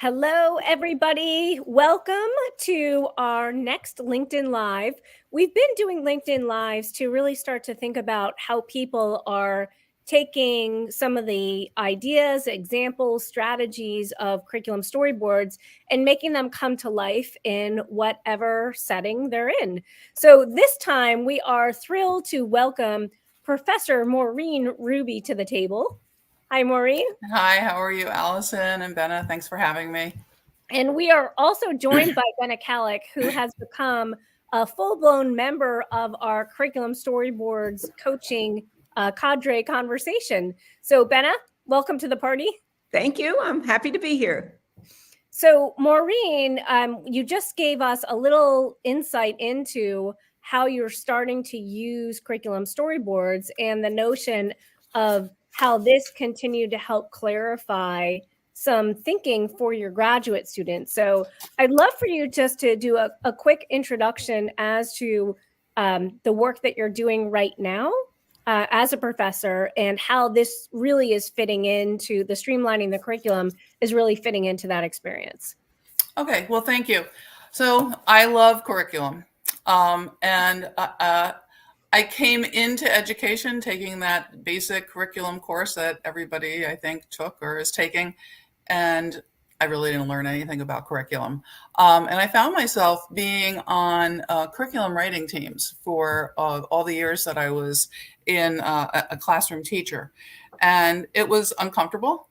Hello, everybody. Welcome to our next LinkedIn Live. We've been doing LinkedIn Lives to really start to think about how people are taking some of the ideas, examples, strategies of curriculum storyboards and making them come to life in whatever setting they're in. So this time we are thrilled to welcome Professor Maureen Ruby to the table. Hi, Maureen. Hi, how are you, Allison and Benna? Thanks for having me. And we are also joined by Benna Kallick, who has become a full-blown member of our Curriculum Storyboards coaching cadre conversation. So Benna, welcome to the party. Thank you. I'm happy to be here. So Maureen, you just gave us a little insight into how you're starting to use curriculum storyboards and the notion of how this continued to help clarify some thinking for your graduate students. So I'd love for you just to do a quick introduction as to the work that you're doing right now as a professor and how this really is fitting into the streamlining the curriculum is really fitting into that experience. Okay, well, thank you. So I love curriculum. I came into education taking that basic curriculum course that everybody, I think, took or is taking. And I really didn't learn anything about curriculum. And I found myself being on curriculum writing teams for all the years that I was in a classroom teacher. And it was uncomfortable.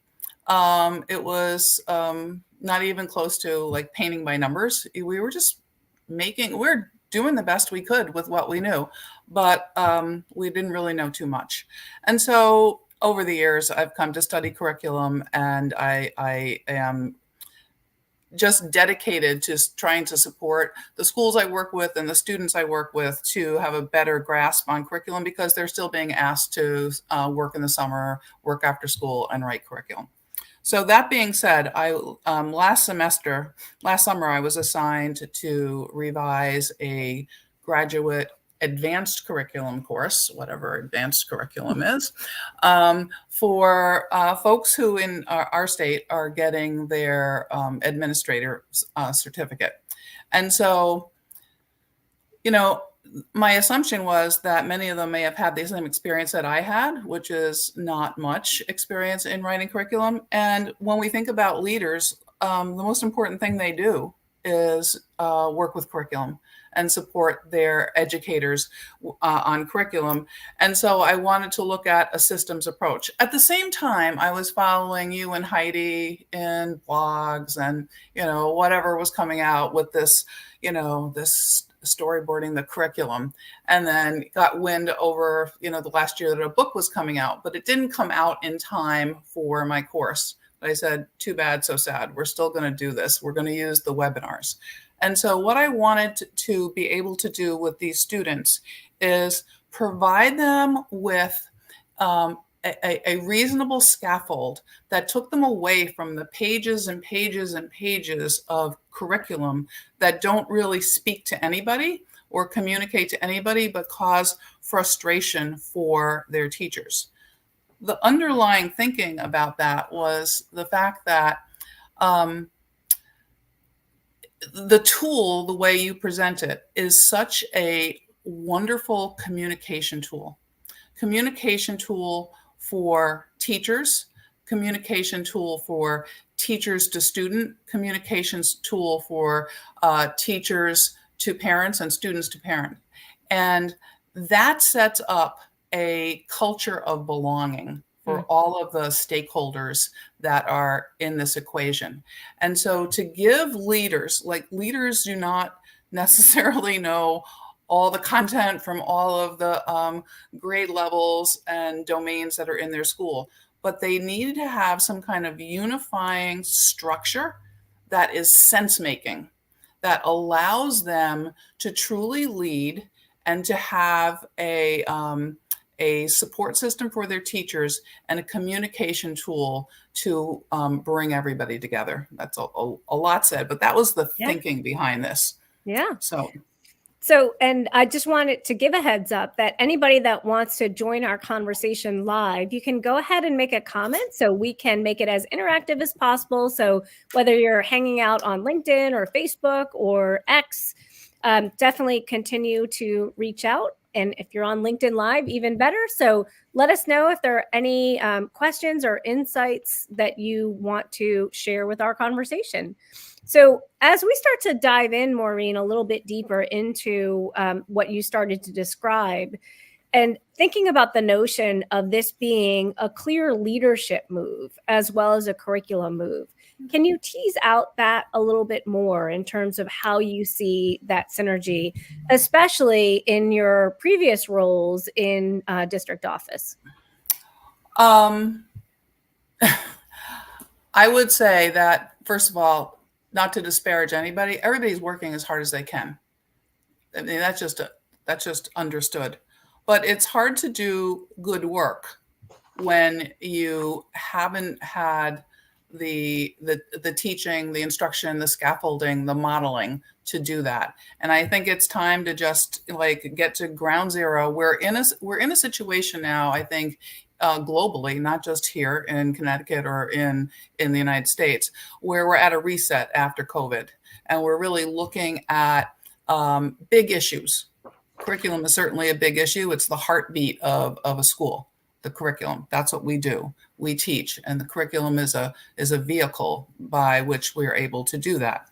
It was not even close to like painting by numbers. We were just we're doing the best we could with what we knew, but we didn't really know too much. And so over the years, I've come to study curriculum, and I am just dedicated to trying to support the schools I work with and the students I work with to have a better grasp on curriculum, because they're still being asked to work in the summer, work after school, and write curriculum. So that being said, last summer, I was assigned to revise a graduate advanced curriculum course, whatever advanced curriculum is, for folks who in our state are getting their administrator certificate. And so, you know, my assumption was that many of them may have had the same experience that I had, which is not much experience in writing curriculum. And when we think about leaders, the most important thing they do is work with curriculum and support their educators on curriculum. And so I wanted to look at a systems approach. At the same time, I was following you and Heidi in blogs and, whatever was coming out with this, this storyboarding the curriculum, and then got wind over, the last year that a book was coming out, but it didn't come out in time for my course. But I said, too bad, so sad. We're still going to do this. We're going to use the webinars. And so what I wanted to be able to do with these students is provide them with a reasonable scaffold that took them away from the pages and pages and pages of curriculum that don't really speak to anybody or communicate to anybody, but cause frustration for their teachers. The underlying thinking about that was the fact that the tool, the way you present it, is such a wonderful communication tool. Communication tool for teachers, communication tool for teachers to student, communications tool for teachers to parents and students to parent. And that sets up a culture of belonging for all of the stakeholders that are in this equation. And so to give leaders do not necessarily know all the content from all of the grade levels and domains that are in their school, but they need to have some kind of unifying structure that is sense-making, that allows them to truly lead and to have a support system for their teachers and a communication tool to bring everybody together. That's a lot said, but that was the thinking behind this. Yeah. So So, and I just wanted to give a heads up that anybody that wants to join our conversation live, you can go ahead and make a comment so we can make it as interactive as possible. So whether you're hanging out on LinkedIn or Facebook or X, definitely continue to reach out. And if you're on LinkedIn Live, even better. So let us know if there are any questions or insights that you want to share with our conversation. So as we start to dive in, Maureen, a little bit deeper into what you started to describe, and thinking about the notion of this being a clear leadership move as well as a curriculum move, can you tease out that a little bit more in terms of how you see that synergy, especially in your previous roles in district office? I would say that, first of all, not to disparage anybody, everybody's working as hard as they can. I mean, that's just understood. But it's hard to do good work when you haven't had the teaching, the instruction, the scaffolding, the modeling to do that. And I think it's time to just like get to ground zero. We're in a situation now, I think, globally, not just here in Connecticut or in the United States, where we're at a reset after COVID, and we're really looking at big issues. Curriculum is certainly a big issue. It's the heartbeat of a school. The curriculum, that's what we do. We teach, and the curriculum is a vehicle by which we are able to do that.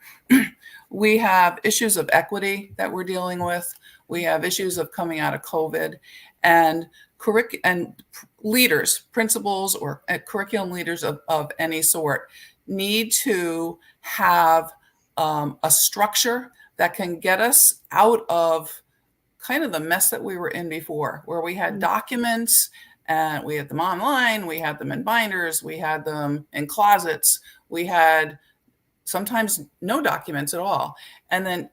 We have issues of equity that we're dealing with. We have issues of coming out of COVID, and leaders, principals, or curriculum leaders of any sort need to have a structure that can get us out of kind of the mess that we were in before, where we had documents and we had them online, we had them in binders, we had them in closets, we had sometimes no documents at all. And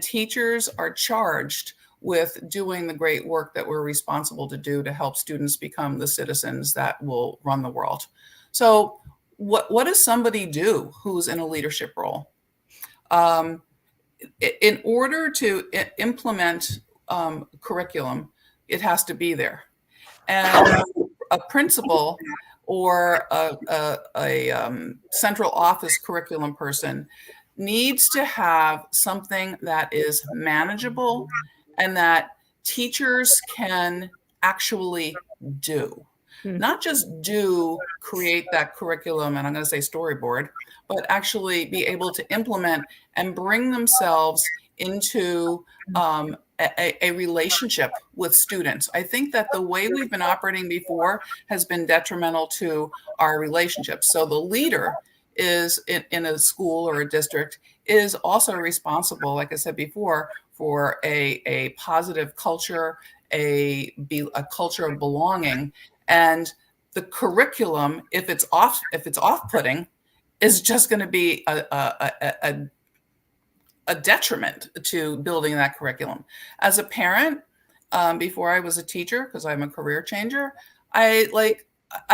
teachers are charged with doing the great work that we're responsible to do to help students become the citizens that will run the world. So what does somebody do who's in a leadership role? In order to implement curriculum, it has to be there. And a principal or a central office curriculum person needs to have something that is manageable and that teachers can actually do. Not just create that curriculum, and I'm going to say storyboard, but actually be able to implement and bring themselves into a relationship with students. I think that the way we've been operating before has been detrimental to our relationships. So the leader is in a school or a district is also responsible, like I said before, for a positive culture, a culture of belonging. And the curriculum, if it's off-putting, is just going to be a detriment to building that curriculum. As a parent, before I was a teacher, because I'm a career changer, I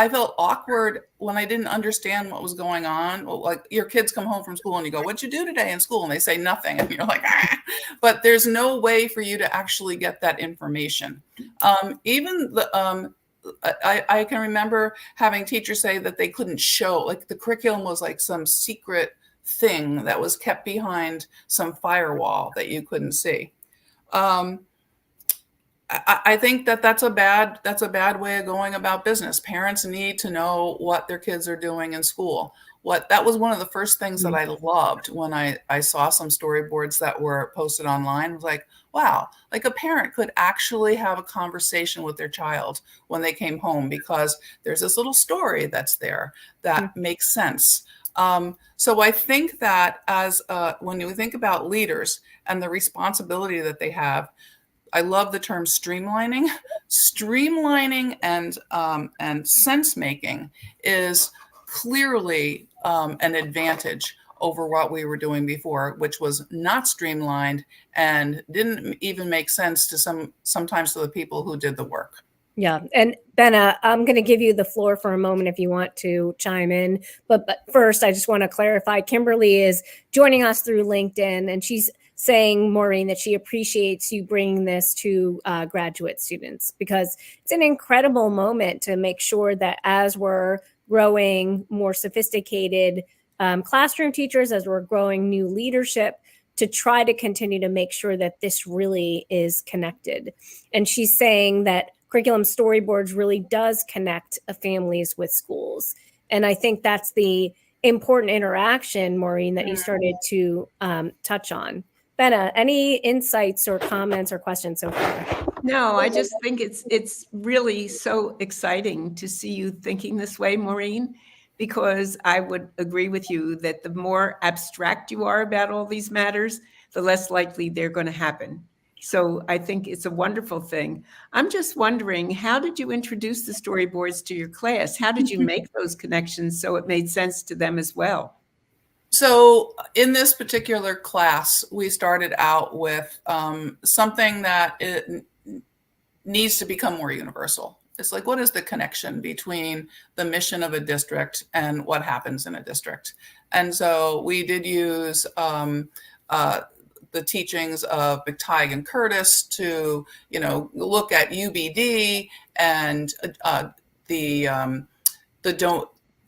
felt awkward when I didn't understand what was going on. Like your kids come home from school and you go, "What'd you do today in school?" And they say nothing. And you're like, ah. But there's no way for you to actually get that information. I can remember having teachers say that they couldn't show, like the curriculum was like some secret thing that was kept behind some firewall that you couldn't see. I think that's a bad way of going about business. Parents need to know what their kids are doing in school. That was one of the first things that I loved when I saw some storyboards that were posted online. I was like, wow, like a parent could actually have a conversation with their child when they came home because there's this little story that's there that makes sense. So I think that when you think about leaders and the responsibility that they have, I love the term streamlining. Streamlining and sense making is clearly an advantage over what we were doing before, which was not streamlined and didn't even make sense to sometimes to the people who did the work. Yeah. And Benna, I'm going to give you the floor for a moment if you want to chime in. But first, I just want to clarify, Kimberly is joining us through LinkedIn, and she's saying, Maureen, that she appreciates you bringing this to graduate students, because it's an incredible moment to make sure that as we're growing more sophisticated classroom teachers, as we're growing new leadership, to try to continue to make sure that this really is connected. And she's saying that Curriculum Storyboards really does connect families with schools. And I think that's the important interaction, Maureen, that you started to touch on. Benna, any insights or comments or questions so far? No, I just think it's really so exciting to see you thinking this way, Maureen, because I would agree with you that the more abstract you are about all these matters, the less likely they're going to happen. So I think it's a wonderful thing. I'm just wondering, how did you introduce the storyboards to your class? How did you make those connections so it made sense to them as well? So in this particular class, we started out with something that it needs to become more universal. It's like, what is the connection between the mission of a district and what happens in a district? And so we did use the teachings of McTighe and Curtis to, look at UBD and the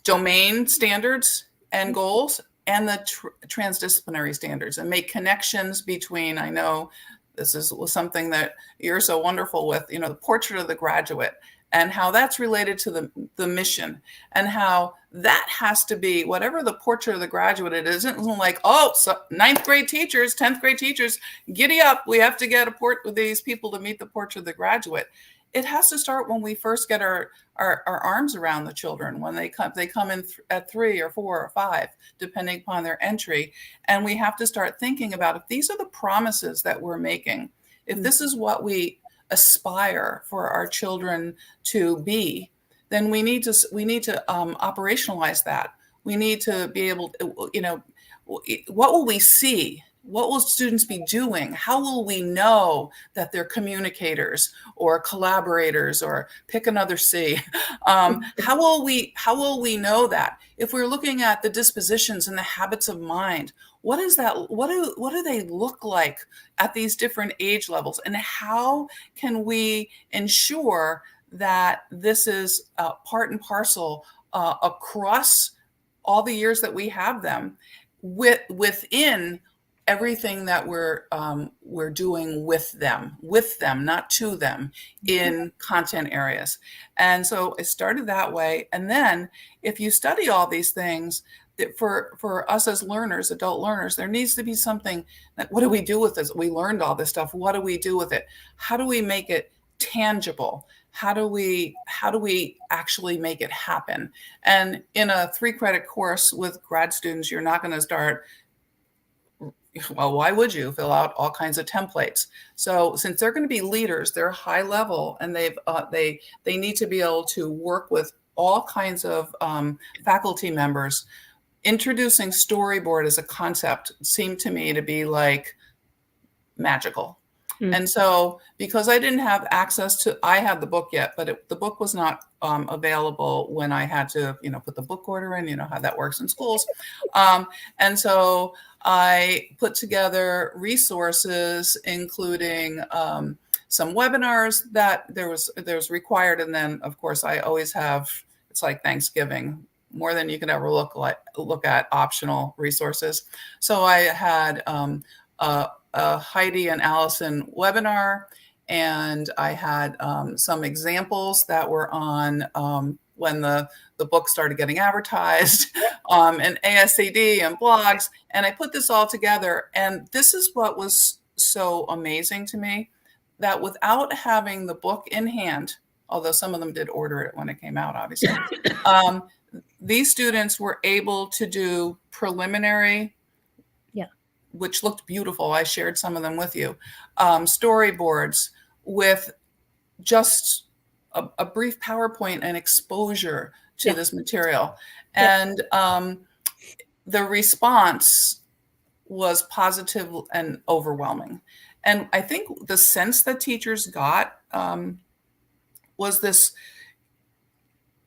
domain standards and goals and the transdisciplinary standards, and make connections between, I know this is something that you're so wonderful with, the portrait of the graduate, and how that's related to the mission, and how that has to be, whatever the portrait of the graduate it isn't like, oh, so 9th grade teachers, 10th grade teachers, giddy up, we have to get a with these people to meet the portrait of the graduate. It has to start when we first get our arms around the children, when they come in at 3 or 4 or 5, depending upon their entry. And we have to start thinking about, if these are the promises that we're making, if this is what we aspire for our children to be, then we need to operationalize that. We need to be able to, what will we see? What will students be doing? How will we know that they're communicators or collaborators, or pick another C? How will we know that? If we're looking at the dispositions and the habits of mind, what is that? What do they look like at these different age levels? And how can we ensure that this is part and parcel across all the years that we have them, within everything that we're doing with them, not to them, in content areas. And so it started that way. And then if you study all these things, that for us as learners, adult learners, there needs to be something that, what do we do with this? We learned all this stuff. What do we do with it? How do we make it tangible? How do we actually make it happen? And in a 3-credit course with grad students, you're not going to start, well, why would you fill out all kinds of templates? So since they're going to be leaders, they're high level, and they need to be able to work with all kinds of faculty members. Introducing storyboard as a concept seemed to me to be like magical. And so, because I didn't have access to, I had the book yet, but the book was not available when I had to, put the book order in, how that works in schools. And so I put together resources, including some webinars that there's required. And then, of course, I always have, it's like Thanksgiving, more than you can ever look at optional resources. So I had a Heidi and Allison webinar, and I had some examples that were on when the book started getting advertised, and ASCD and blogs. And I put this all together. And this is what was so amazing to me, that without having the book in hand, although some of them did order it when it came out, obviously, these students were able to do preliminary, which looked beautiful. I shared some of them with you. Storyboards with just a brief PowerPoint and exposure to this material. And the response was positive and overwhelming. And I think the sense that teachers got was this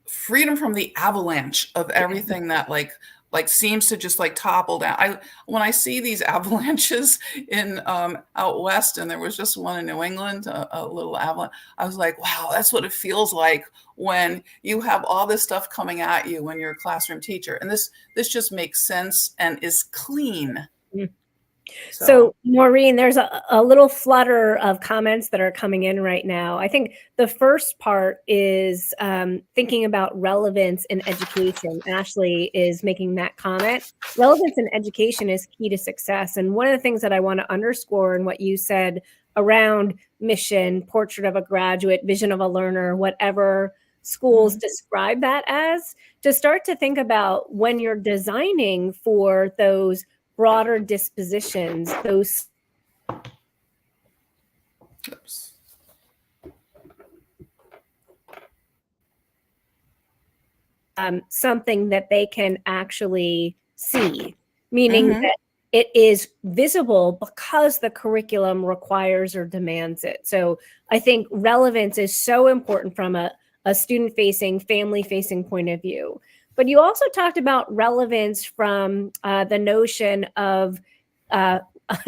freedom from the avalanche of everything that, like, like seems to just like topple down. When I see these avalanches in out west, and there was just one in New England, a little avalanche, I was like, wow, that's what it feels like when you have all this stuff coming at you when you're a classroom teacher. And this just makes sense and is clean. So Maureen, there's a little flutter of comments that are coming in right now. I think the first part is thinking about relevance in education. Ashley is making that comment. Relevance in education is key to success. And one of the things that I want to underscore in what you said around mission, portrait of a graduate, vision of a learner, whatever schools describe that as, to start to think about when you're designing for those broader dispositions, those something that they can actually see, meaning that it is visible because the curriculum requires or demands it. So I think relevance is so important from a student-facing, family-facing point of view. But you also talked about relevance from the notion of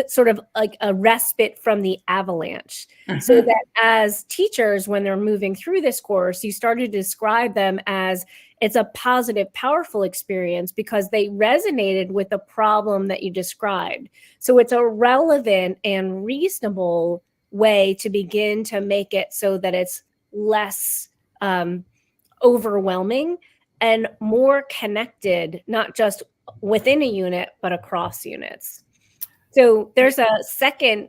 sort of like a respite from the avalanche. So that as teachers, when they're moving through this course, you started to describe them as it's a positive, powerful experience because they resonated with the problem that you described. So it's a relevant and reasonable way to begin to make it so that it's less overwhelming and more connected, not just within a unit, but across units. So there's a second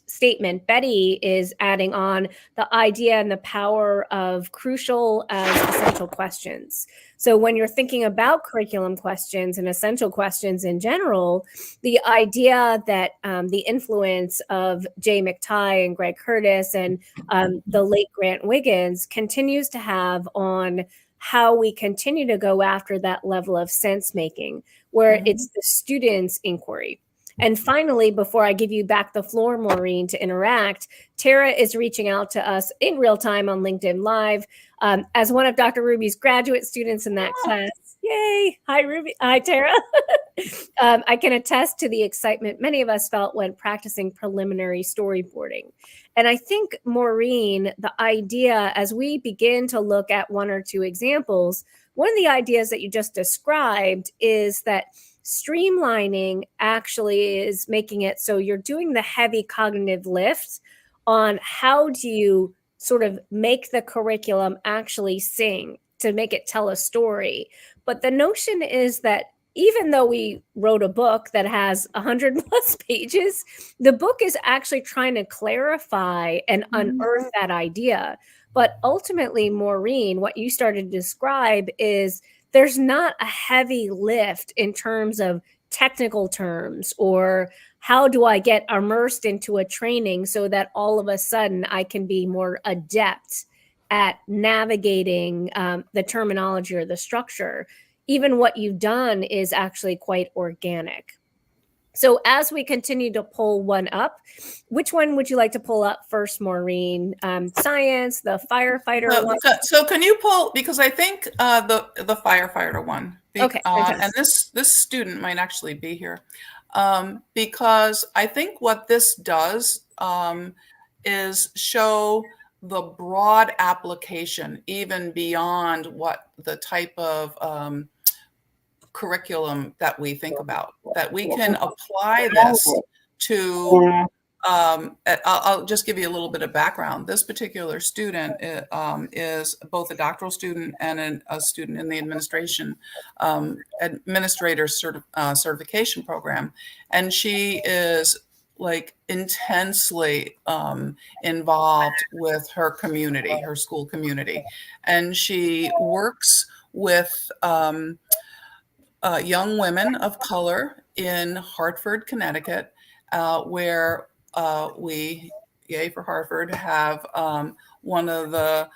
statement. Betty is adding on the idea and the power of crucial as essential questions. So when you're thinking about curriculum questions and essential questions in general, the idea that the influence of Jay McTighe and Greg Curtis and the late Grant Wiggins continues to have on how we continue to go after that level of sense making, where it's the student's inquiry. And finally, before I give you back the floor, Maureen, to interact, Tara is reaching out to us in real time on LinkedIn Live as one of Dr. Ruby's graduate students in that class. Yay. Hi, Ruby. Hi, Tara. I can attest to the excitement many of us felt when practicing preliminary storyboarding. And I think, Maureen, the idea, as we begin to look at one or two examples, one of the ideas that you just described is that streamlining actually is making it so you're doing the heavy cognitive lift on how do you sort of make the curriculum actually sing, to make it tell a story. But the notion is that even though we wrote a book that has 100 plus pages, the book is actually trying to clarify and unearth that idea. But ultimately, Maureen, what you started to describe is there's not a heavy lift in terms of technical terms or how do I get immersed into a training so that all of a sudden I can be more adept at navigating the terminology or the structure. Even what you've done is actually quite organic. So as we continue to pull one up, which one would you like to pull up first, Maureen? Science, the firefighter one? So can you pull, because I think the firefighter one. Okay. And this student might actually be here. Because I think what this does is show the broad application, even beyond what the type of curriculum that we think about, that we can apply this to. I'll just give you a little bit of background. This particular student is both a doctoral student and a student in the administrator certification program. And she is like intensely involved with her community, her school community. And she works with young women of color in Hartford, Connecticut, where we, yay for Hartford, have one of the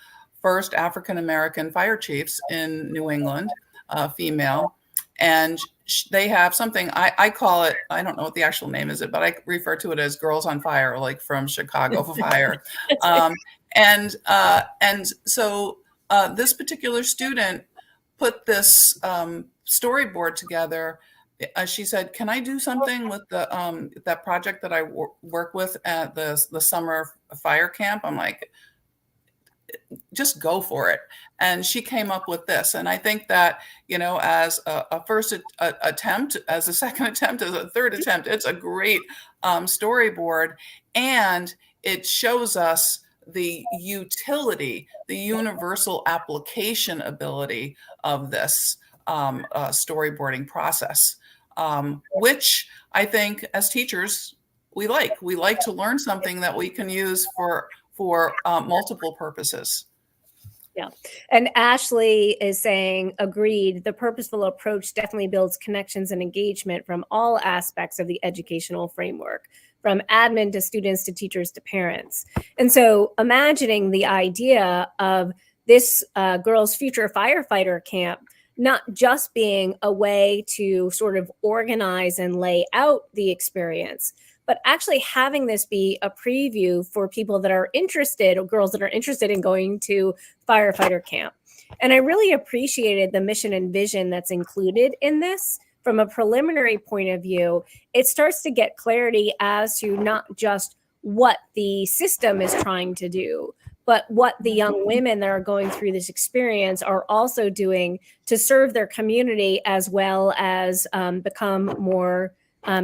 first African-American fire chiefs in New England, female. And they have something, I call it, I don't know what the actual name is, but I refer to it as Girls on Fire, like from Chicago Fire. And so this particular student put this storyboard together, she said, "Can I do something with the that project that I work with at the summer fire camp?" I'm like, just go for it. And she came up with this. And I think that, you know, as a first attempt, as a second attempt, as a third attempt, it's a great storyboard. And it shows us the utility, the universal application ability of this storyboarding process, which I think as teachers, we like. We like to learn something that we can use for multiple purposes. Yeah. And Ashley is saying, agreed, the purposeful approach definitely builds connections and engagement from all aspects of the educational framework, from admin to students to teachers to parents. And so imagining the idea of this girls' future firefighter camp not just being a way to sort of organize and lay out the experience, but actually having this be a preview for people that are interested, or girls that are interested in going to firefighter camp. And I really appreciated the mission and vision that's included in this. From a preliminary point of view, it starts to get clarity as to not just what the system is trying to do, but what the young women that are going through this experience are also doing to serve their community, as well as become more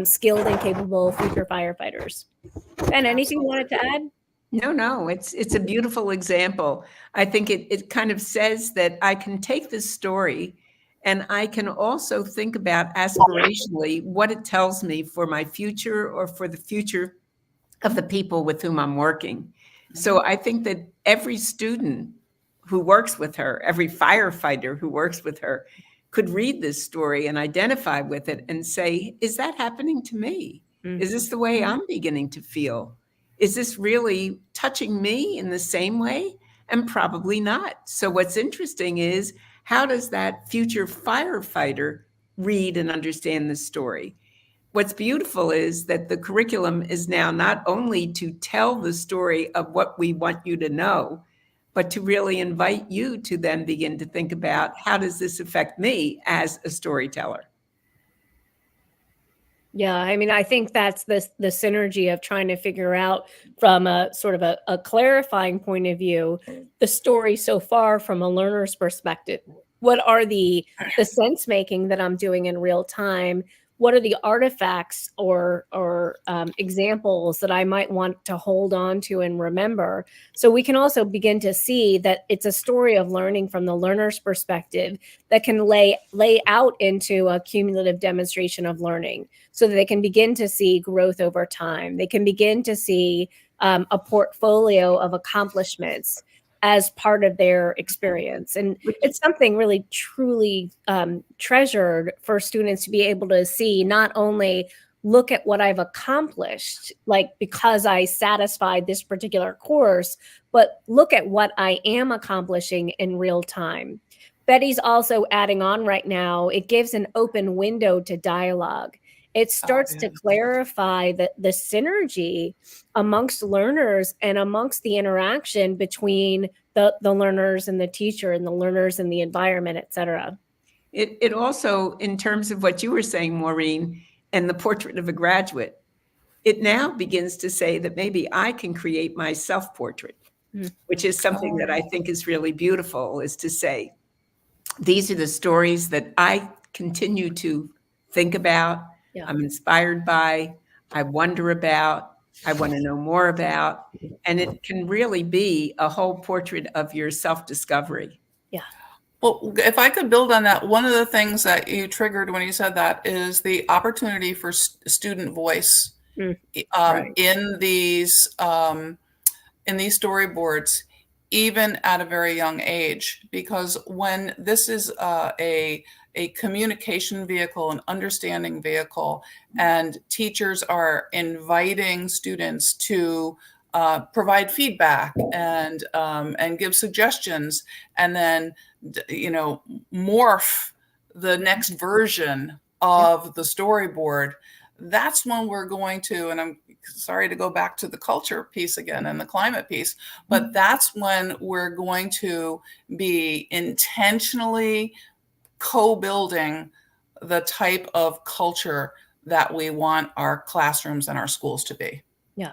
skilled and capable future firefighters. Ben, anything you wanted to add? No, it's a beautiful example. I think it kind of says that I can take this story and I can also think about aspirationally what it tells me for my future or for the future of the people with whom I'm working. So I think that every student who works with her, every firefighter who works with her, could read this story and identify with it and say, is that happening to me? Mm-hmm. Is this the way I'm beginning to feel? Is this really touching me in the same way? And probably not. So what's interesting is, how does that future firefighter read and understand the story? What's beautiful is that the curriculum is now not only to tell the story of what we want you to know, but to really invite you to then begin to think about, how does this affect me as a storyteller? Yeah, I mean, I think that's the synergy of trying to figure out from a sort of a clarifying point of view, the story so far from a learner's perspective. What are the sense making that I'm doing in real time? What are the artifacts or examples that I might want to hold on to and remember? So we can also begin to see that it's a story of learning from the learner's perspective that can lay out into a cumulative demonstration of learning, so that they can begin to see growth over time. They can begin to see a portfolio of accomplishments as part of their experience. And it's something really truly treasured for students to be able to see, not only look at what I've accomplished, like because I satisfied this particular course, but look at what I am accomplishing in real time. Betty's also adding on right now, it gives an open window to dialogue. It starts to clarify the synergy amongst learners and amongst the interaction between the learners and the teacher, and the learners and the environment, et cetera. It also, in terms of what you were saying, Maureen, and the portrait of a graduate, it now begins to say that maybe I can create my self-portrait, which is something that I think is really beautiful, is to say, these are the stories that I continue to think about, I'm inspired by, I wonder about, I want to know more about, and it can really be a whole portrait of your self-discovery. Yeah. Well, if I could build on that, one of the things that you triggered when you said that is the opportunity for student voice in these storyboards, even at a very young age, because when this is a communication vehicle, an understanding vehicle, and teachers are inviting students to provide feedback and give suggestions, and then morph the next version of the storyboard, that's when we're going to, and I'm sorry to go back to the culture piece again and the climate piece, but that's when we're going to be intentionally co-building the type of culture that we want our classrooms and our schools to be. Yeah.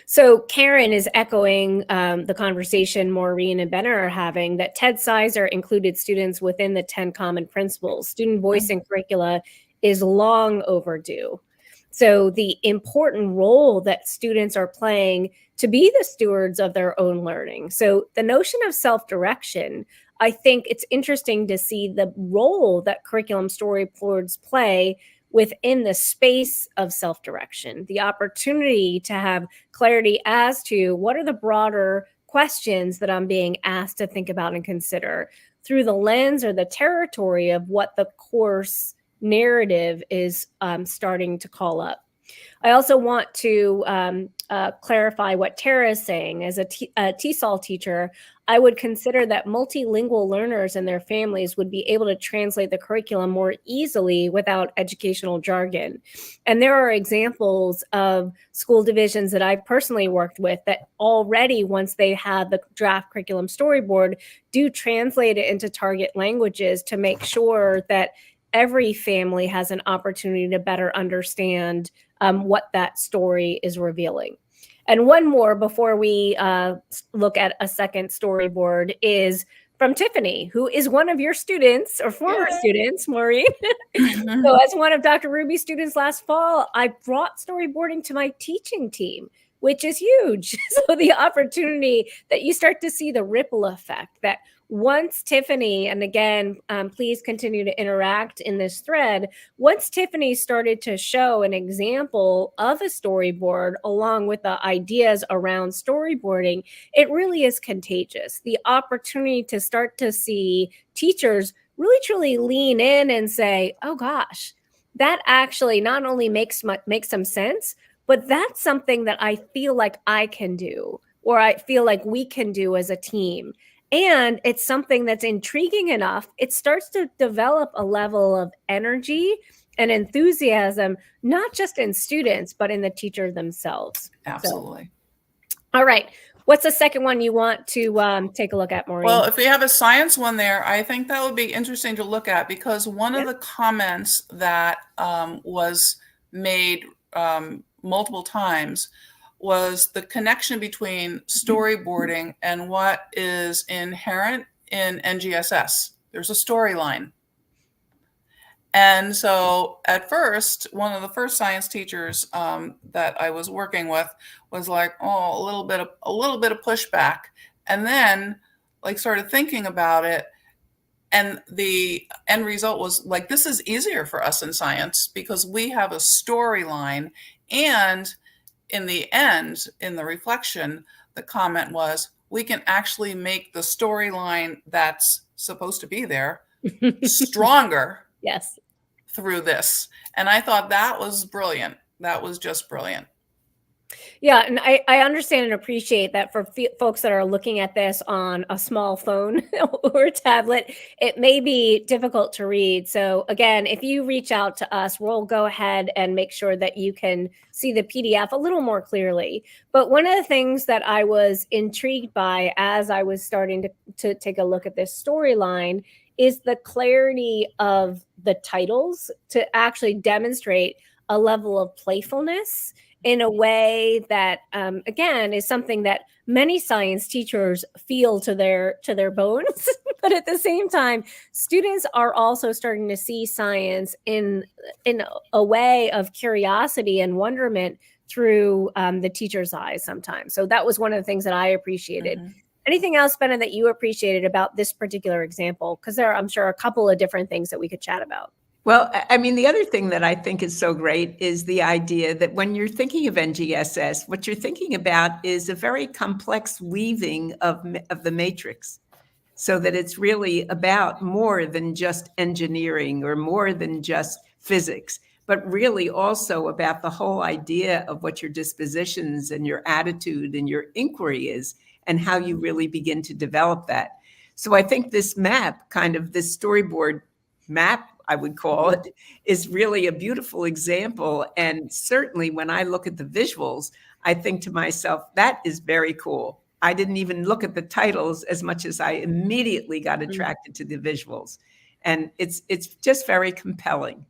So Karen is echoing the conversation Maureen and Benner are having, that Ted Sizer included students within the 10 common principles. Student voice in curricula is long overdue. So the important role that students are playing to be the stewards of their own learning. So the notion of self-direction, I think it's interesting to see the role that curriculum storyboards play within the space of self-direction, the opportunity to have clarity as to what are the broader questions that I'm being asked to think about and consider through the lens or the territory of what the course narrative is starting to call up. I also want to clarify what Tara is saying. As a TESOL teacher, I would consider that multilingual learners and their families would be able to translate the curriculum more easily without educational jargon. And there are examples of school divisions that I've personally worked with that already, once they have the draft curriculum storyboard, do translate it into target languages to make sure that every family has an opportunity to better understand what that story is revealing. And one more before we look at a second storyboard is from Tiffany, who is one of your students or former students, Maureen. So as one of Dr. Ruby's students last fall, I brought storyboarding to my teaching team, which is huge. So the opportunity that you start to see the ripple effect that once Tiffany, and again, please continue to interact in this thread, once Tiffany started to show an example of a storyboard along with the ideas around storyboarding, it really is contagious. The opportunity to start to see teachers really truly lean in and say, oh gosh, that actually not only makes some sense, but that's something that I feel like I can do, or I feel like we can do as a team. And it's something that's intriguing enough. It starts to develop a level of energy and enthusiasm, not just in students, but in the teacher themselves. Absolutely. So, all right. What's the second one you want to take a look at, Maureen? Well, if we have a science one there, I think that would be interesting to look at, because one of the comments that was made multiple times was the connection between storyboarding and what is inherent in NGSS. There's a storyline. And so at first, one of the first science teachers that I was working with was like, oh, a little bit of pushback. And then like started thinking about it. And the end result was like, this is easier for us in science because we have a storyline. And in the end, in the reflection, the comment was, we can actually make the storyline that's supposed to be there stronger through this. And I thought that was brilliant. That was just brilliant. Yeah, and I understand and appreciate that for folks that are looking at this on a small phone or a tablet, it may be difficult to read. So again, if you reach out to us, we'll go ahead and make sure that you can see the PDF a little more clearly. But one of the things that I was intrigued by as I was starting to take a look at this storyline is the clarity of the titles to actually demonstrate a level of playfulness in a way that, again, is something that many science teachers feel to their bones. But at the same time, students are also starting to see science in a way of curiosity and wonderment through the teacher's eyes sometimes. So that was one of the things that I appreciated. Mm-hmm. Anything else, Benna, that you appreciated about this particular example? Because there are, I'm sure, a couple of different things that we could chat about. Well, I mean, the other thing that I think is so great is the idea that when you're thinking of NGSS, what you're thinking about is a very complex weaving of the matrix, so that it's really about more than just engineering or more than just physics, but really also about the whole idea of what your dispositions and your attitude and your inquiry is and how you really begin to develop that. So I think this map, kind of this storyboard map, I would call it, is really a beautiful example. And certainly when I look at the visuals, I think to myself, that is very cool. I didn't even look at the titles as much as I immediately got attracted to the visuals. And it's just very compelling.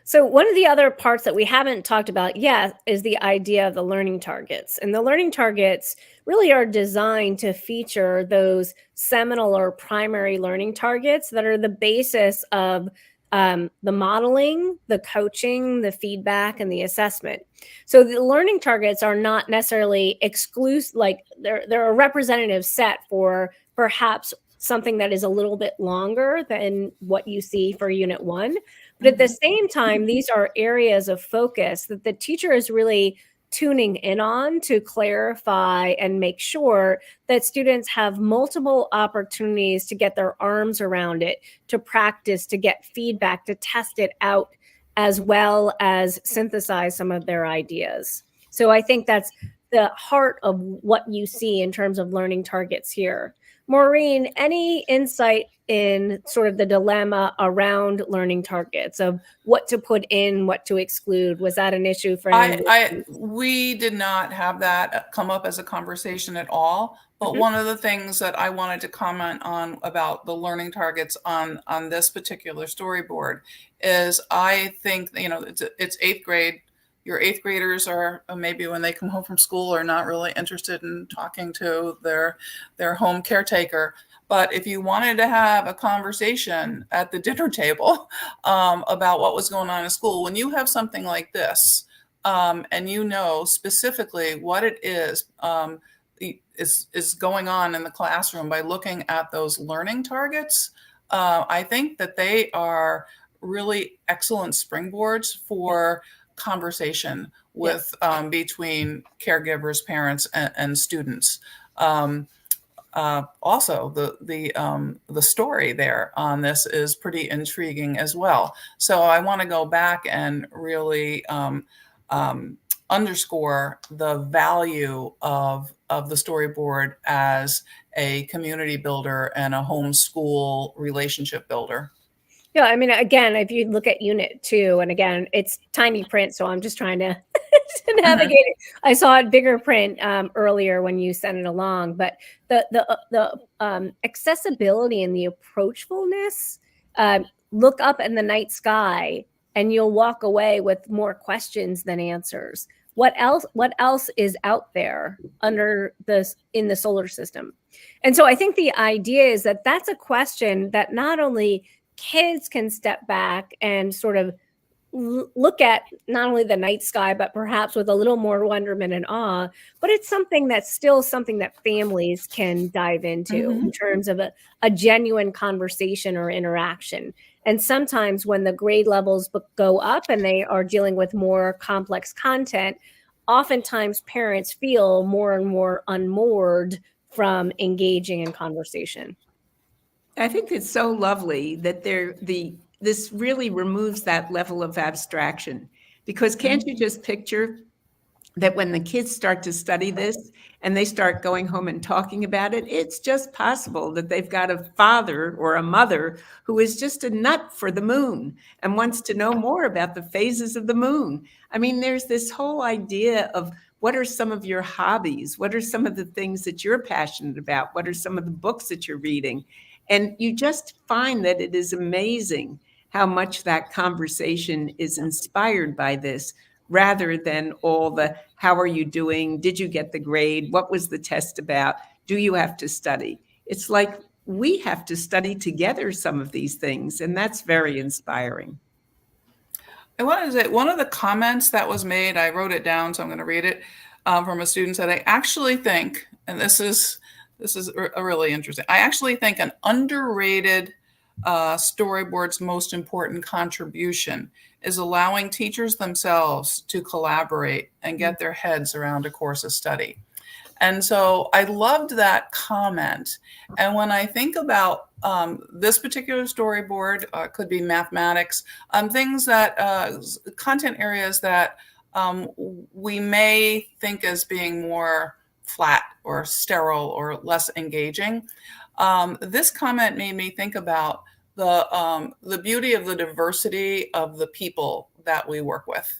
So one of the other parts that we haven't talked about yet is the idea of the learning targets. And the learning targets really are designed to feature those seminal or primary learning targets that are the basis of the modeling, the coaching, the feedback, and the assessment. So the learning targets are not necessarily exclusive, like they're a representative set for perhaps something that is a little bit longer than what you see for Unit 1. But at the same time, these are areas of focus that the teacher is really tuning in on to clarify and make sure that students have multiple opportunities to get their arms around it, to practice, to get feedback, to test it out, as well as synthesize some of their ideas. So I think that's the heart of what you see in terms of learning targets here. Maureen, any insight in sort of the dilemma around learning targets of what to put in, what to exclude? Was that an issue for any? We did not have that come up as a conversation at all. But one of the things that I wanted to comment on about the learning targets on this particular storyboard is I think, it's 8th grade. Your 8th graders are maybe when they come home from school are not really interested in talking to their home caretaker. But if you wanted to have a conversation at the dinner table about what was going on in school, when you have something like this, and you know specifically what it is going on in the classroom by looking at those learning targets, I think that they are really excellent springboards for conversation with between caregivers, parents, and students. Also, the story there on this is pretty intriguing as well. So I want to go back and really underscore the value of the storyboard as a community builder and a homeschool relationship builder. Yeah, I mean, again, if you look at Unit 2, and again, it's tiny print, so I'm just trying to, to navigate it. I saw it bigger print earlier when you sent it along, but the accessibility and the approachfulness, look up in the night sky, and you'll walk away with more questions than answers. What else is out there under in the solar system? And so I think the idea is that that's a question that not only kids can step back and sort of look at not only the night sky, but perhaps with a little more wonderment and awe, but it's something that's still something that families can dive into in terms of a genuine conversation or interaction. And sometimes when the grade levels go up and they are dealing with more complex content, oftentimes parents feel more and more unmoored from engaging in conversation. I think it's so lovely that this really removes that level of abstraction, because can't you just picture that when the kids start to study this and they start going home and talking about it, it's just possible that they've got a father or a mother who is just a nut for the moon and wants to know more about the phases of the moon. I mean, there's this whole idea of what are some of your hobbies? What are some of the things that you're passionate about? What are some of the books that you're reading? And you just find that it is amazing how much that conversation is inspired by this, rather than all the, how are you doing? Did you get the grade? What was the test about? Do you have to study? It's like we have to study together some of these things, and that's very inspiring. I wanted to say, one of the comments that was made, I wrote it down, so I'm going to read it, from a student said, I actually think, and this is a really interesting, I actually think an underrated storyboard's most important contribution is allowing teachers themselves to collaborate and get their heads around a course of study. And so I loved that comment. And when I think about this particular storyboard, could be mathematics, things that, content areas that we may think as being more flat or sterile or less engaging. This comment made me think about the beauty of the diversity of the people that we work with.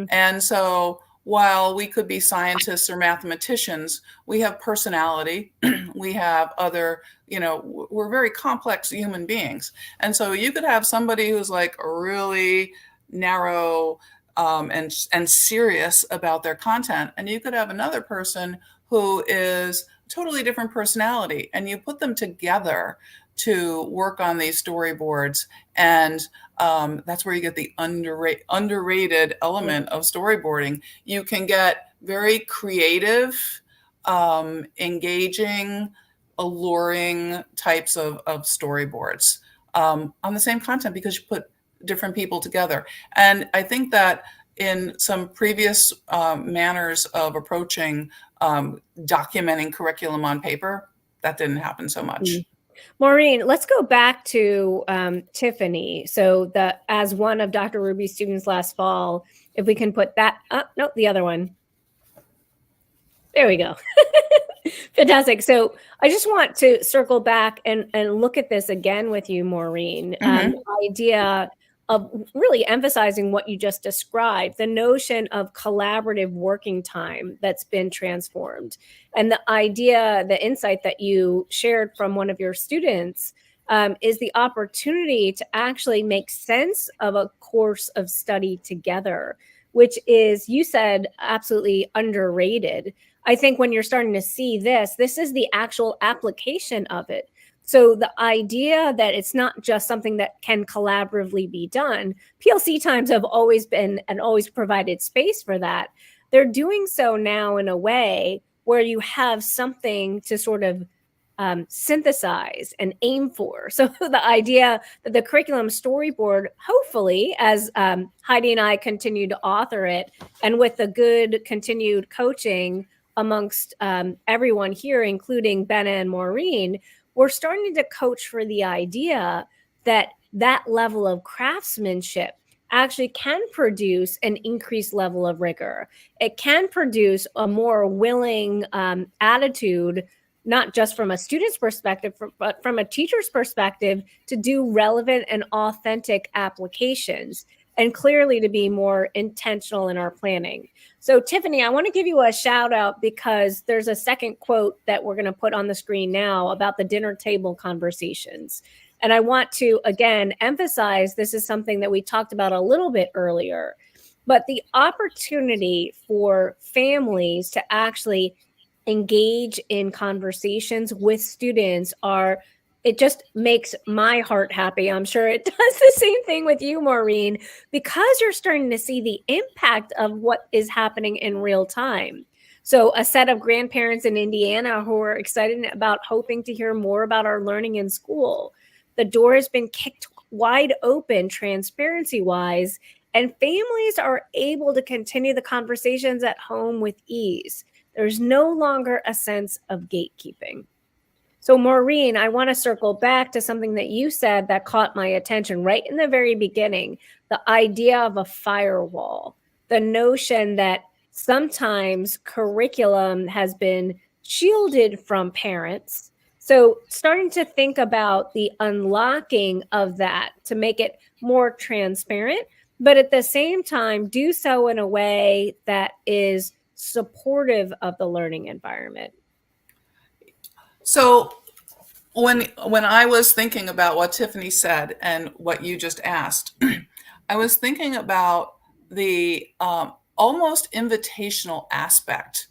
And so while we could be scientists or mathematicians, we have personality, we have other, we're very complex human beings. And so you could have somebody who's like really narrow and serious about their content, and you could have another person who is totally different personality, and you put them together to work on these storyboards. And that's where you get the underrated element of storyboarding. You can get very creative, engaging, alluring types of storyboards on the same content, because you put different people together. And I think that in some previous manners of approaching documenting curriculum on paper, that didn't happen so much. Maureen, let's go back to Tiffany. So as one of Dr. Ruby's students last fall, if we can put that up, no, the other one. There we go. Fantastic. So I just want to circle back and look at this again with you, Maureen. The idea of really emphasizing what you just described, the notion of collaborative working time that's been transformed. And the idea, the insight that you shared from one of your students is the opportunity to actually make sense of a course of study together, which is, you said, absolutely underrated. I think when you're starting to see this is the actual application of it. So the idea that it's not just something that can collaboratively be done, PLC times have always been and always provided space for that. They're doing so now in a way where you have something to sort of synthesize and aim for. So the idea that the curriculum storyboard, hopefully, as Heidi and I continue to author it, and with the good continued coaching amongst everyone here, including Benna and Maureen, we're starting to coach for the idea that that level of craftsmanship actually can produce an increased level of rigor. It can produce a more willing attitude, not just from a student's perspective, but from a teacher's perspective, to do relevant and authentic applications, and clearly to be more intentional in our planning. So Tiffany, I want to give you a shout out because there's a second quote that we're going to put on the screen now about the dinner table conversations. And I want to, again, emphasize this is something that we talked about a little bit earlier, but the opportunity for families to actually engage in conversations with students it just makes my heart happy. I'm sure it does the same thing with you, Maureen, because you're starting to see the impact of what is happening in real time. So a set of grandparents in Indiana who are excited about hoping to hear more about our learning in school. The door has been kicked wide open, transparency-wise, and families are able to continue the conversations at home with ease. There's no longer a sense of gatekeeping. So Maureen, I want to circle back to something that you said that caught my attention right in the very beginning, the idea of a firewall, the notion that sometimes curriculum has been shielded from parents. So starting to think about the unlocking of that to make it more transparent, but at the same time, do so in a way that is supportive of the learning environment. So when I was thinking about what Tiffany said and what you just asked, I was thinking about the almost invitational aspect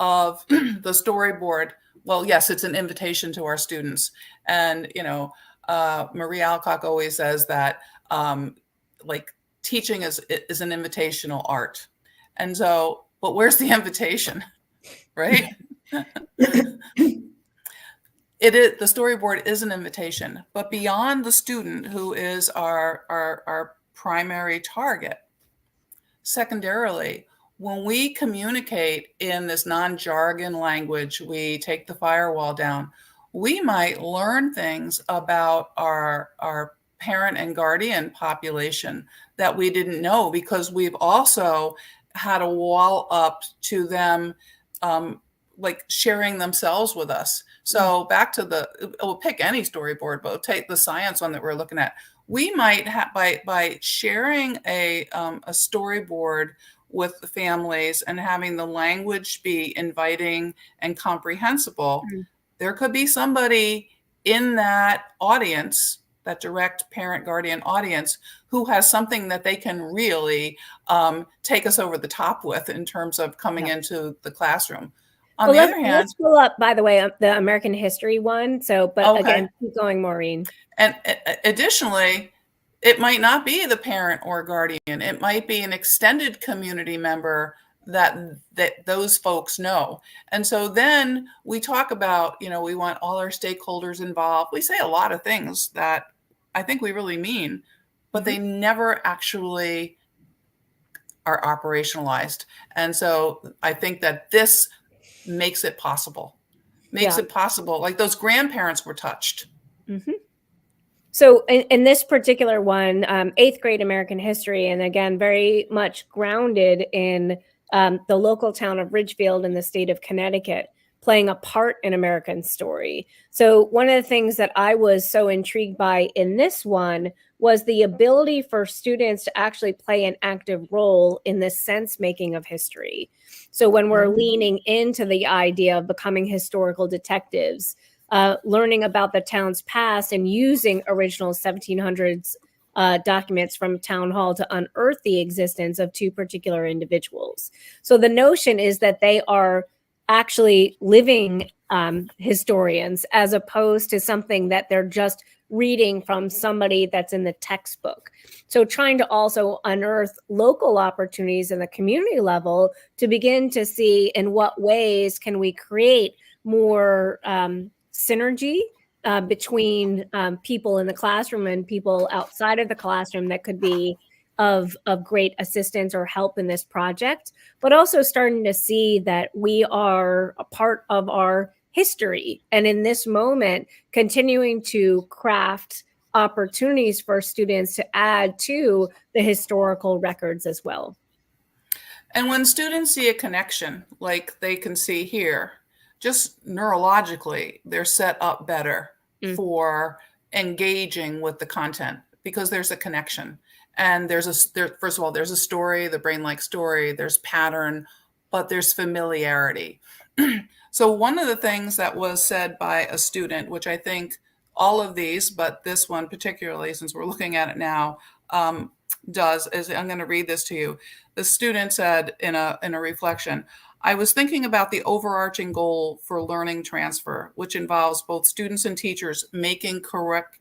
of the storyboard. Well, yes, it's an invitation to our students. And, Marie Alcock always says that teaching is an invitational art. And so, but where's the invitation, right? The storyboard is an invitation, but beyond the student, who is our primary target. Secondarily, when we communicate in this non-jargon language, we take the firewall down, we might learn things about our parent and guardian population that we didn't know, because we've also had a wall up to them sharing themselves with us. So back to we'll pick any storyboard, but we'll take the science one that we're looking at. We might have, by sharing a storyboard with the families and having the language be inviting and comprehensible, there could be somebody in that audience, that direct parent guardian audience, who has something that they can really take us over the top with in terms of coming into the classroom. On the other hand, let's pull up, by the way, the American history one. So, but again, keep going, Maureen. And additionally, it might not be the parent or guardian. It might be an extended community member that those folks know. And so then we talk about, you know, we want all our stakeholders involved. We say a lot of things that I think we really mean, but they never actually are operationalized. And so I think that this makes it possible, it possible. Like those grandparents were touched. So in this particular one, 8th grade American history, and again, very much grounded in the local town of Ridgefield in the state of Connecticut, playing a part in American story. So one of the things that I was so intrigued by in this one was the ability for students to actually play an active role in the sense making of history. So when we're leaning into the idea of becoming historical detectives, learning about the town's past and using original 1700s documents from town hall to unearth the existence of two particular individuals. So the notion is that they are actually living historians, as opposed to something that they're just reading from somebody that's in the textbook. So trying to also unearth local opportunities in the community level to begin to see in what ways can we create more synergy between people in the classroom and people outside of the classroom that could be of great assistance or help in this project, but also starting to see that we are a part of our history. And in this moment, continuing to craft opportunities for students to add to the historical records as well. And when students see a connection, like they can see here, just neurologically, they're set up better for engaging with the content because there's a connection. And first of all, there's a story, the brain-like story, there's pattern, but there's familiarity. So one of the things that was said by a student, which I think all of these, but this one particularly, since we're looking at it now, does, is I'm going to read this to you. The student said in a reflection, I was thinking about the overarching goal for learning transfer, which involves both students and teachers making correct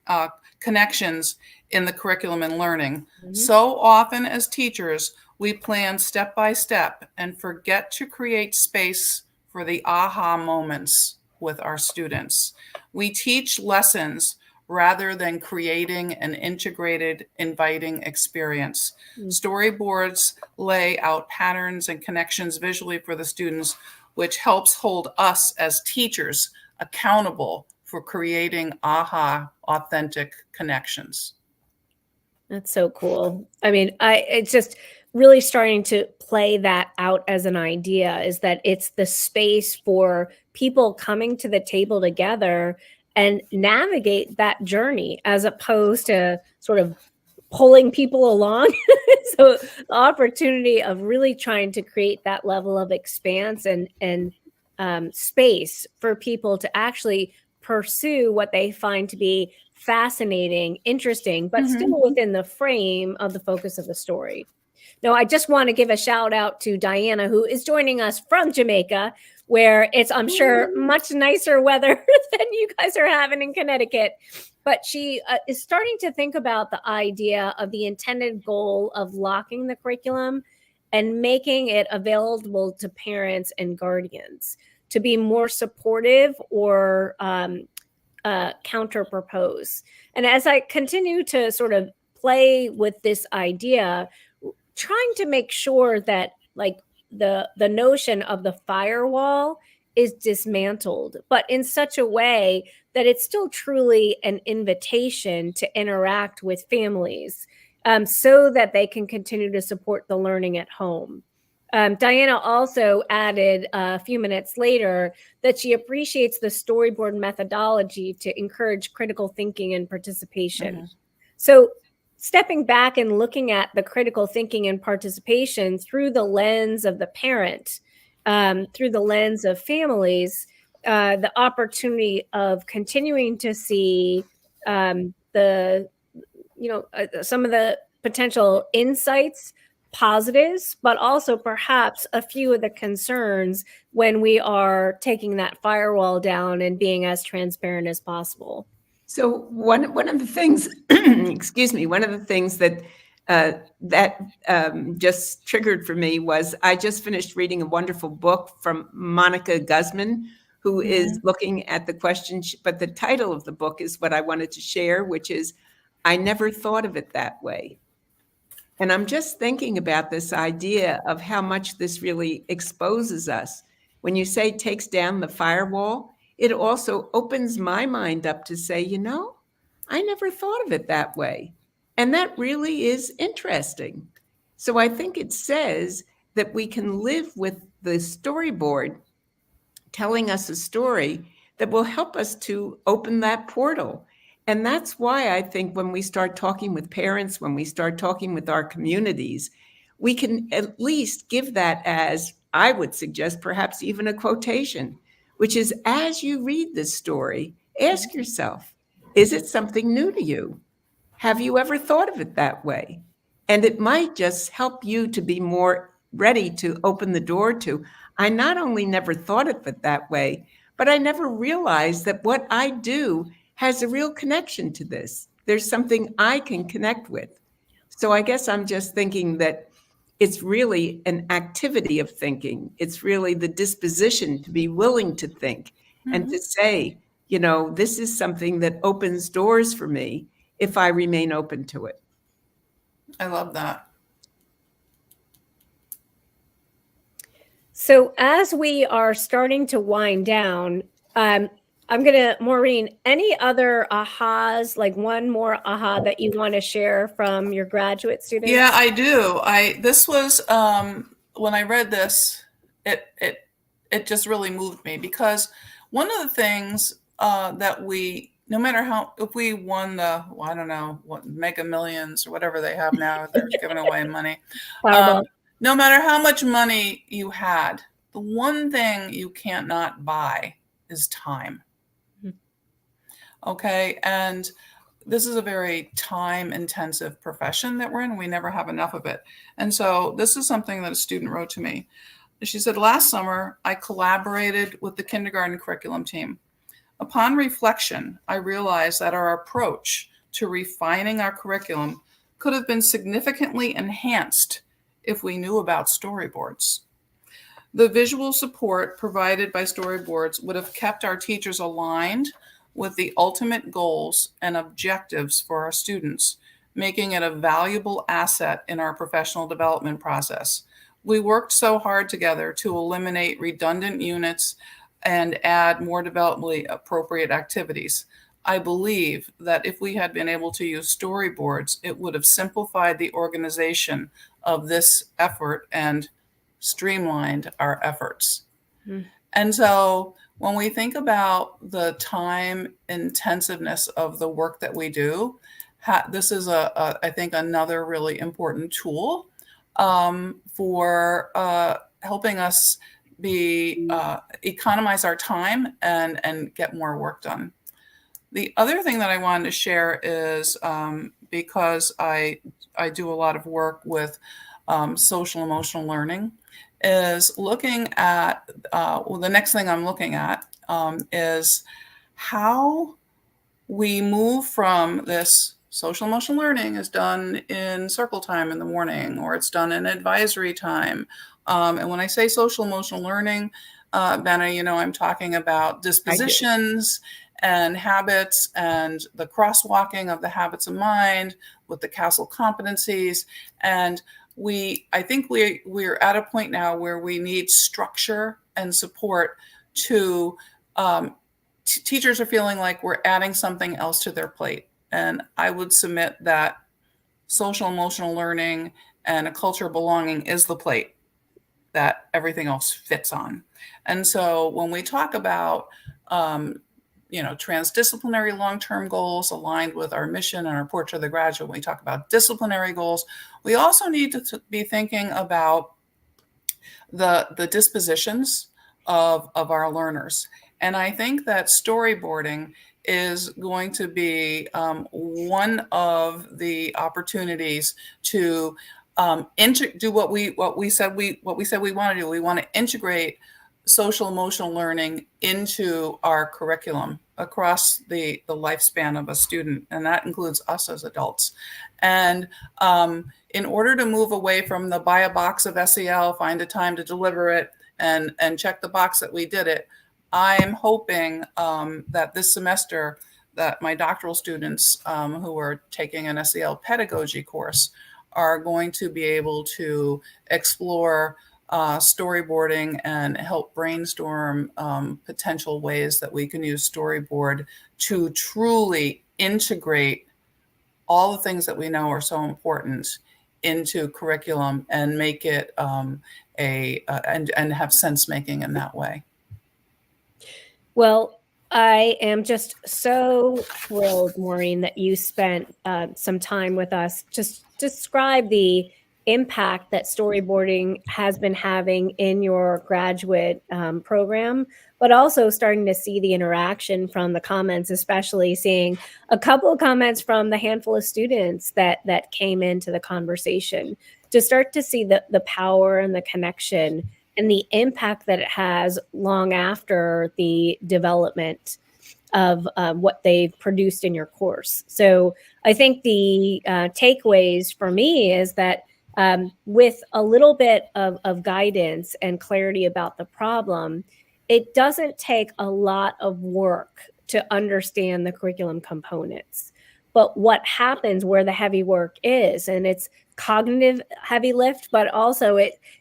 connections in the curriculum and learning. So often as teachers, we plan step by step and forget to create space for the aha moments with our students. We teach lessons rather than creating an integrated, inviting experience. Storyboards lay out patterns and connections visually for the students, which helps hold us as teachers accountable for creating aha, authentic connections. That's so cool. I mean, it's just really starting to play that out as an idea, is that it's the space for people coming to the table together and navigate that journey, as opposed to sort of pulling people along. So the opportunity of really trying to create that level of expanse and space for people to actually pursue what they find to be fascinating, interesting, but still within the frame of the focus of the story. Now, I just want to give a shout out to Diana, who is joining us from Jamaica, where it's, I'm sure, much nicer weather than you guys are having in Connecticut. But she is starting to think about the idea of the intended goal of locking the curriculum and making it available to parents and guardians to be more supportive or counter propose. And as I continue to sort of play with this idea, trying to make sure that like the notion of the firewall is dismantled, but in such a way that it's still truly an invitation to interact with families, so that they can continue to support the learning at home. Diana also added a few minutes later that she appreciates the storyboard methodology to encourage critical thinking and participation. So stepping back and looking at the critical thinking and participation through the lens of the parent, through the lens of families, the opportunity of continuing to see the, some of the potential insights, positives, but also perhaps a few of the concerns when we are taking that firewall down and being as transparent as possible. So one of the things, excuse me, one of the things that just triggered for me was I just finished reading a wonderful book from Monica Guzman, who is looking at the question, but the title of the book is what I wanted to share, which is, I Never Thought of It That Way. And I'm just thinking about this idea of how much this really exposes us. When you say takes down the firewall, it also opens my mind up to say, I never thought of it that way. And that really is interesting. So I think it says that we can live with the storyboard telling us a story that will help us to open that portal. And that's why I think when we start talking with parents, when we start talking with our communities, we can at least give that as, I would suggest, perhaps even a quotation, which is, as you read this story, ask yourself, is it something new to you? Have you ever thought of it that way? And it might just help you to be more ready to open the door to, I not only never thought of it that way, but I never realized that what I do has a real connection to this. There's something I can connect with. So I guess I'm just thinking that it's really an activity of thinking. It's really the disposition to be willing to think and to say, this is something that opens doors for me if I remain open to it. I love that. So as we are starting to wind down, Maureen, any other ahas, like one more aha that you want to share from your graduate students? Yeah, I do. This was, when I read this, it just really moved me, because one of the things that no matter how, if we won the, I don't know, what, Mega Millions or whatever they have now, they're giving away money. No matter how much money you had, the one thing you can't not buy is time. Okay. And this is a very time intensive profession that we're in. We never have enough of it. And so this is something that a student wrote to me. She said, last summer, I collaborated with the kindergarten curriculum team. Upon reflection, I realized that our approach to refining our curriculum could have been significantly enhanced if we knew about storyboards. The visual support provided by storyboards would have kept our teachers aligned with the ultimate goals and objectives for our students, making it a valuable asset in our professional development process. We worked so hard together to eliminate redundant units and add more developmentally appropriate activities. I believe that if we had been able to use storyboards, it would have simplified the organization of this effort and streamlined our efforts. And so when we think about the time intensiveness of the work that we do, this is I think another really important tool for helping us economize our time and get more work done. The other thing that I wanted to share is because I do a lot of work with social emotional learning, is looking at, the next thing I'm looking at is how we move from this social emotional learning is done in circle time in the morning, or it's done in advisory time. And when I say social emotional learning, Benna, I'm talking about dispositions and habits and the crosswalking of the habits of mind with the castle competencies. And I think we're at a point now where we need structure and support to teachers are feeling like we're adding something else to their plate. And I would submit that social emotional learning and a culture of belonging is the plate that everything else fits on. And so when we talk about transdisciplinary long-term goals aligned with our mission and our portrait of the graduate. When we talk about disciplinary goals, we also need to be thinking about the dispositions of our learners. And I think that storyboarding is going to be one of the opportunities to do what we said we want to do. We want to integrate social emotional learning into our curriculum across the lifespan of a student, and that includes us as adults. And in order to move away from the buy a box of SEL, find a time to deliver it, and check the box that we did it, I am hoping that this semester that my doctoral students who are taking an SEL pedagogy course are going to be able to explore storyboarding and help brainstorm potential ways that we can use storyboard to truly integrate all the things that we know are so important into curriculum and make it and have sense making in that way. Well, I am just so thrilled, Maureen, that you spent some time with us. Just describe the impact that storyboarding has been having in your graduate program, but also starting to see the interaction from the comments, especially seeing a couple of comments from the handful of students that came into the conversation, to start to see the power and the connection and the impact that it has long after the development of what they've produced in your course. So I think the takeaways for me is that with a little bit of guidance and clarity about the problem, it doesn't take a lot of work to understand the curriculum components. But what happens where the heavy work is, and it's cognitive heavy lift, but also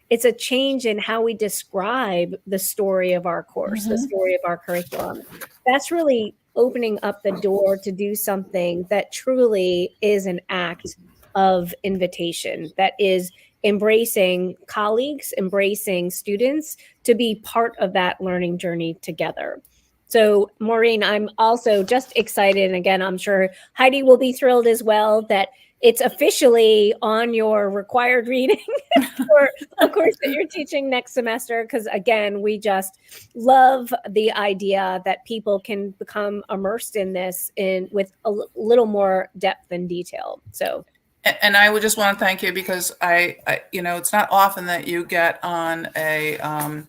it's a change in how we describe the story of our course, the story of our curriculum. That's really opening up the door to do something that truly is an act of invitation, that is embracing colleagues, embracing students to be part of that learning journey together. So, Maureen, I'm also just excited. And again, I'm sure Heidi will be thrilled as well that it's officially on your required reading for a course that you're teaching next semester. Because again, we just love the idea that people can become immersed in this with a little more depth and detail. So. And I would just want to thank you, because I it's not often that you get on an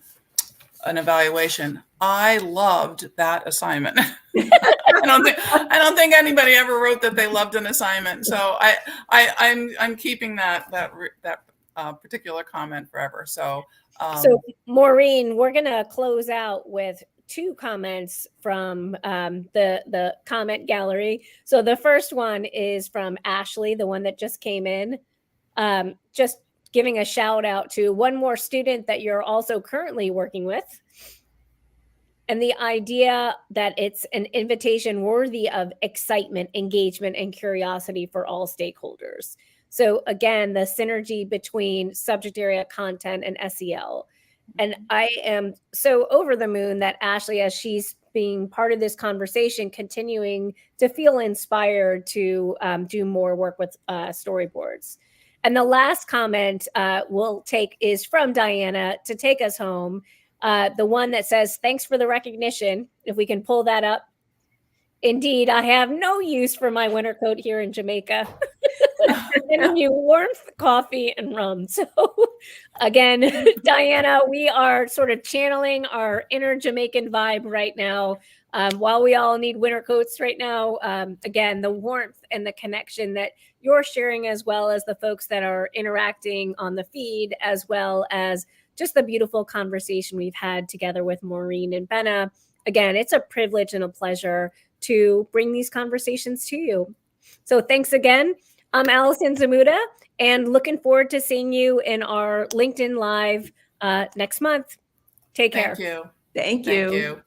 evaluation. I loved that assignment. I don't think anybody ever wrote that they loved an assignment. So I'm keeping that particular comment forever. So Maureen, we're gonna close out with two comments from the comment gallery. So the first one is from Ashley, the one that just came in, just giving a shout out to one more student that you're also currently working with. And the idea that it's an invitation worthy of excitement, engagement, and curiosity for all stakeholders. So again, the synergy between subject area content and SEL. And I am so over the moon that Ashley, as she's being part of this conversation, continuing to feel inspired to do more work with storyboards. And the last comment we'll take is from Diana to take us home. The one that says, thanks for the recognition. If we can pull that up. Indeed, I have no use for my winter coat here in Jamaica. Sending you warmth, coffee, and rum. So again, Diana, we are sort of channeling our inner Jamaican vibe right now. While we all need winter coats right now, again, the warmth and the connection that you're sharing, as well as the folks that are interacting on the feed, as well as just the beautiful conversation we've had together with Maureen and Benna. Again, it's a privilege and a pleasure to bring these conversations to you. So thanks again. I'm Allison Zamuda, and looking forward to seeing you in our LinkedIn Live next month. Take care. Thank you. Thank you.